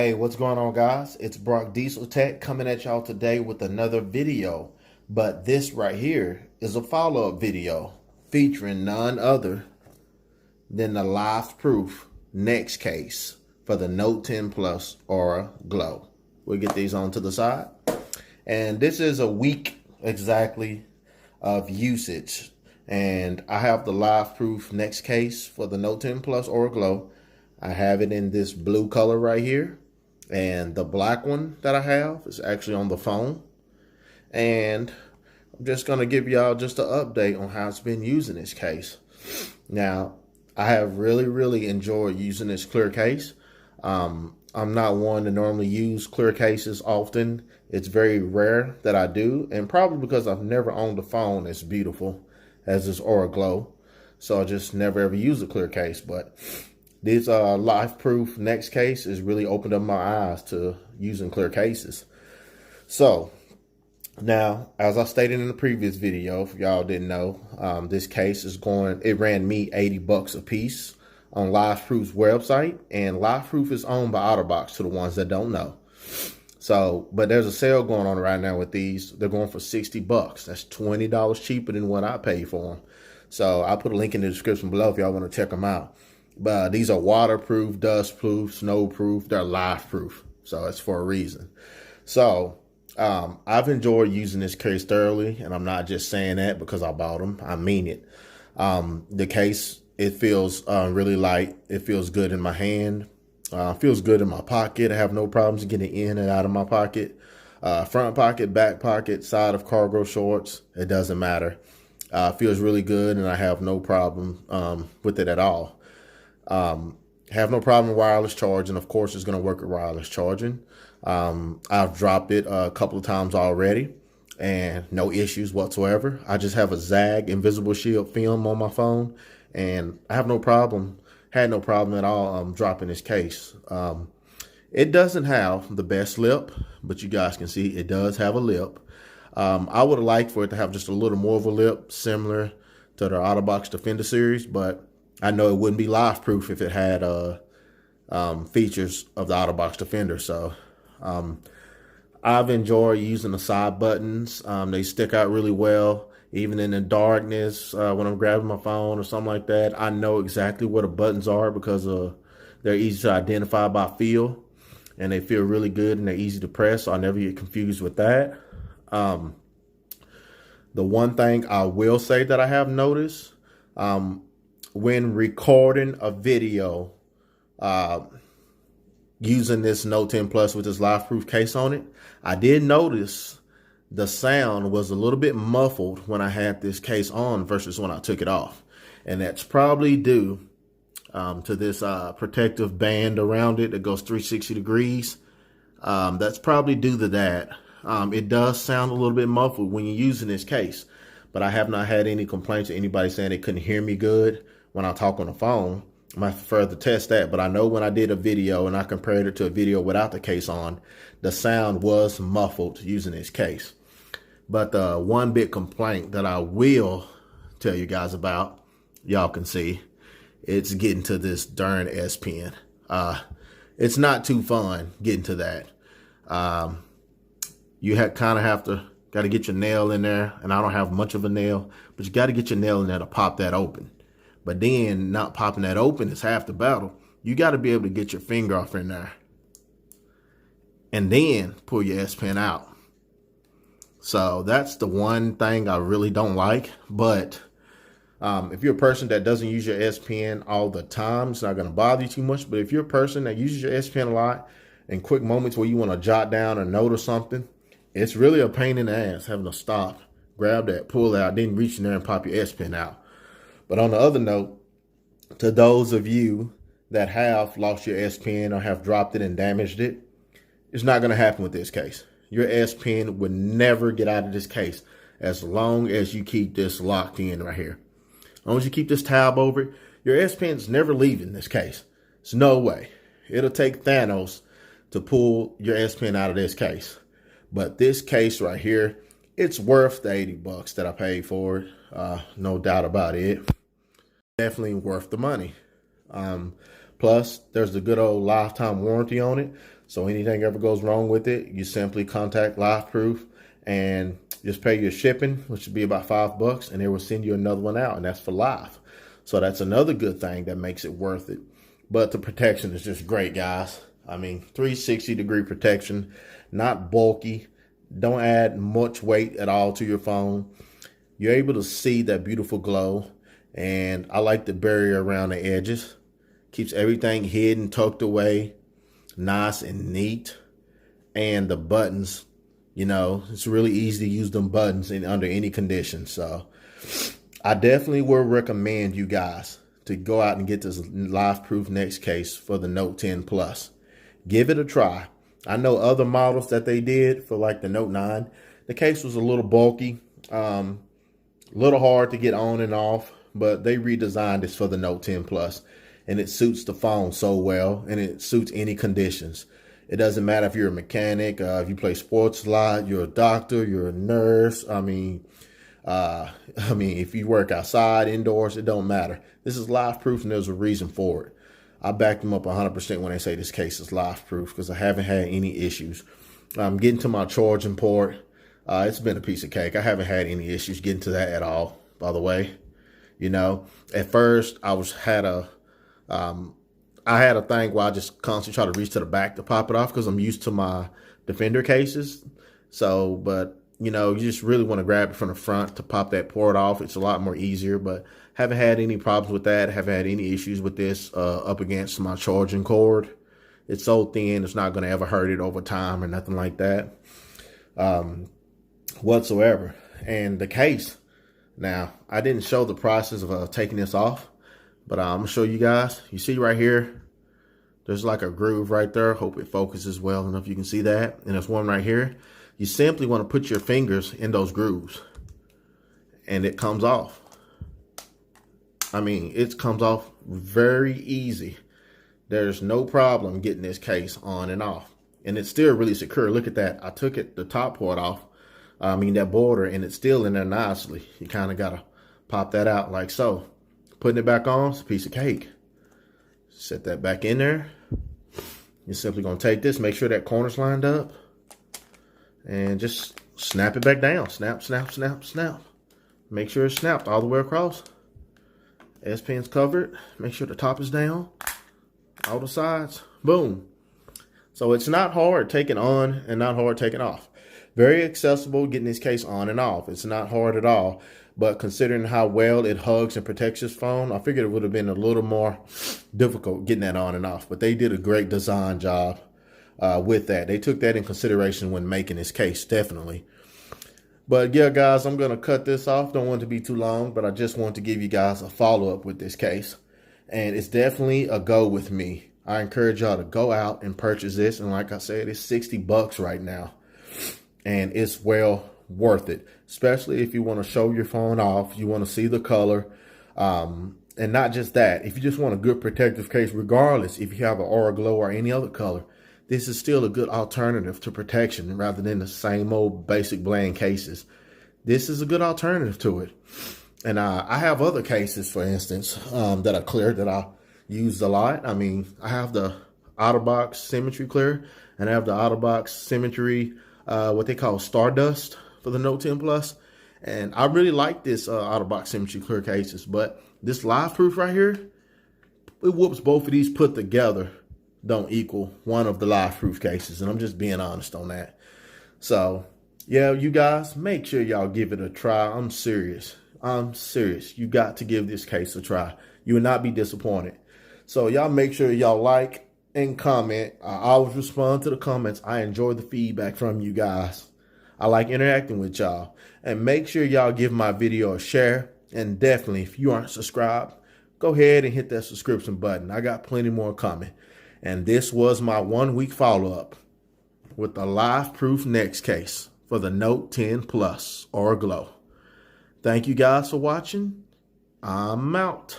Hey, what's going on, guys? It's Brock Diesel Tech coming at y'all today with another video. But this right here is a follow-up video featuring none other than the LifeProof next case for the Note 10 Plus Aura Glow. We'll get these on to the side. And this is a week exactly of usage. And I have the LifeProof next case for the Note 10 Plus Aura Glow. I have it in this blue color right here. And the black one that I have is actually on the phone. And I'm just going to give y'all just an update on how it's been using this case. Now, I have really enjoyed using this clear case. I'm not one to normally use clear cases often. It's very rare that I do. And probably because I've never owned a phone as beautiful as this Aura Glow. So I just never ever use a clear case. But this LifeProof next case has really opened up my eyes to using clear cases. So now, as I stated in the previous video, if y'all didn't know, this case is it ran me $80 a piece on LifeProof's website, and LifeProof is owned by OtterBox to the ones that don't know. So, but there's a sale going on right now with these. They're going for $60. That's $20 cheaper than what I paid for them. So I'll put a link in the description below if y'all want to check them out. But these are waterproof, dustproof, snowproof. They're LifeProof. So it's for a reason. So I've enjoyed using this case thoroughly. And I'm not just saying that because I bought them. I mean it. The case, it feels really light. It feels good in my hand. Feels good in my pocket. I have no problems getting in and out of my pocket. Front pocket, back pocket, side of cargo shorts. It doesn't matter. Feels really good. And I have no problem with it at all. Have no problem with wireless charging. Of course, it's going to work with wireless charging. I've dropped it a couple of times already and no issues whatsoever. I just have a ZAG invisible shield film on my phone and I have no problem, had no problem at all dropping this case. It doesn't have the best lip, but you guys can see it does have a lip. I would have liked for it to have just a little more of a lip similar to the OtterBox Defender series, but I know it wouldn't be LifeProof if it had features of the OtterBox Defender. So I've enjoyed using the side buttons. They stick out really well. Even in the darkness, when I'm grabbing my phone or something like that, I know exactly where the buttons are because they're easy to identify by feel. And they feel really good and they're easy to press, so I never get confused with that. The one thing I will say that I have noticed, when recording a video using this Note 10 Plus with this LifeProof case on it, I did notice the sound was a little bit muffled when I had this case on versus when I took it off. And that's probably due to this protective band around it that goes 360 degrees. That's probably due to that. It does sound a little bit muffled when you're using this case, but I have not had any complaints of anybody saying they couldn't hear me good when I talk on the phone. I might further test that, but I know when I did a video and I compared it to a video without the case on, the sound was muffled using this case. But the one big complaint that I will tell you guys about, y'all can see, it's getting to this darn S Pen. It's not too fun getting to that. You kind of got to get your nail in there, and I don't have much of a nail, but you got to get your nail in there to pop that open. But then not popping that open is half the battle. You got to be able to get your finger off in there and then pull your S Pen out. So that's the one thing I really don't like. But if you're a person that doesn't use your S Pen all the time, it's not going to bother you too much. But if you're a person that uses your S Pen a lot in quick moments where you want to jot down a note or something, it's really a pain in the ass having to stop, grab that, pull out, then reach in there and pop your S Pen out. But on the other note, to those of you that have lost your S Pen or have dropped it and damaged it, it's not going to happen with this case. Your S Pen would never get out of this case as long as you keep this locked in right here. As long as you keep this tab over it, your S Pen's never leaving this case. There's no way. It'll take Thanos to pull your S Pen out of this case. But this case right here, it's worth the $80 that I paid for it. No doubt about it. Definitely worth the money. Plus, there's the good old lifetime warranty on it. So anything ever goes wrong with it, you simply contact LifeProof and just pay your shipping, which would be about $5, and they will send you another one out, and that's for life. So that's another good thing that makes it worth it. But the protection is just great, guys. I mean, 360-degree protection, not bulky. Don't add much weight at all to your phone. You're able to see that beautiful glow. And I like the barrier around the edges. Keeps everything hidden, tucked away, nice and neat. And the buttons, you know, it's really easy to use them buttons under any conditions. So I definitely would recommend you guys to go out and get this LifeProof Next case for the Note 10 Plus. Give it a try. I know other models that they did for like the Note 9. The case was a little bulky, a little hard to get on and off, but they redesigned this for the Note 10 Plus, and it suits the phone so well, and it suits any conditions. It doesn't matter if you're a mechanic, if you play sports a lot, you're a doctor, you're a nurse. I mean, if you work outside, indoors, it don't matter. This is LifeProof, and there's a reason for it. I back them up 100% when they say this case is LifeProof because I haven't had any issues. Getting to my charging port, it's been a piece of cake. I haven't had any issues getting to that at all, by the way. You know, at first I had a thing where I just constantly try to reach to the back to pop it off because I'm used to my Defender cases. So, but you know, you just really want to grab it from the front to pop that port off. It's a lot more easier, but haven't had any problems with that. Haven't had any issues with this up against my charging cord. It's so thin, it's not going to ever hurt it over time or nothing like that whatsoever. And the case, now, I didn't show the process of taking this off, but I'm going to show you guys. You see right here, there's like a groove right there. Hope it focuses well enough you can see that. And there's one right here. You simply want to put your fingers in those grooves, and it comes off. I mean, it comes off very easy. There's no problem getting this case on and off. And it's still really secure. Look at that. I took the top part off. That border, and it's still in there nicely. You kind of got to pop that out like so. Putting it back on, it's a piece of cake. Set that back in there. You're simply going to take this, make sure that corner's lined up, and just snap it back down. Snap, snap, snap, snap. Make sure it's snapped all the way across. S Pen's covered. Make sure the top is down. All the sides. Boom. So it's not hard taking on and not hard taking off. Very accessible getting this case on and off. It's not hard at all. But considering how well it hugs and protects this phone, I figured it would have been a little more difficult getting that on and off. But they did a great design job with that. They took that in consideration when making this case, definitely. But yeah, guys, I'm going to cut this off. Don't want it to be too long, but I just want to give you guys a follow-up with this case. And it's definitely a go with me. I encourage y'all to go out and purchase this. And like I said, it's $60 right now. And it's well worth it, especially if you want to show your phone off, you want to see the color. And not just that, if you just want a good protective case, regardless if you have an Aura Glow or any other color, this is still a good alternative to protection rather than the same old basic bland cases. This is a good alternative to it. And I have other cases, for instance, that are clear that I used a lot. I mean, I have the OtterBox Symmetry Clear, and I have the OtterBox Symmetry, what they call Stardust for the Note 10 Plus. And I really like this OtterBox Symmetry Clear cases, but this LifeProof right here, it whoops both of these put together don't equal one of the LifeProof cases. And I'm just being honest on that. So, yeah, you guys, make sure y'all give it a try. I'm serious. I'm serious. You got to give this case a try. You will not be disappointed. So y'all make sure y'all like and comment. I always respond to the comments. I enjoy the feedback from you guys. I like interacting with y'all. And make sure y'all give my video a share. And definitely, if you aren't subscribed, go ahead and hit that subscription button. I got plenty more coming. And this was my 1 week follow-up with the LifeProof Next case for the Note 10 Plus or Glow. Thank you guys for watching. I'm out.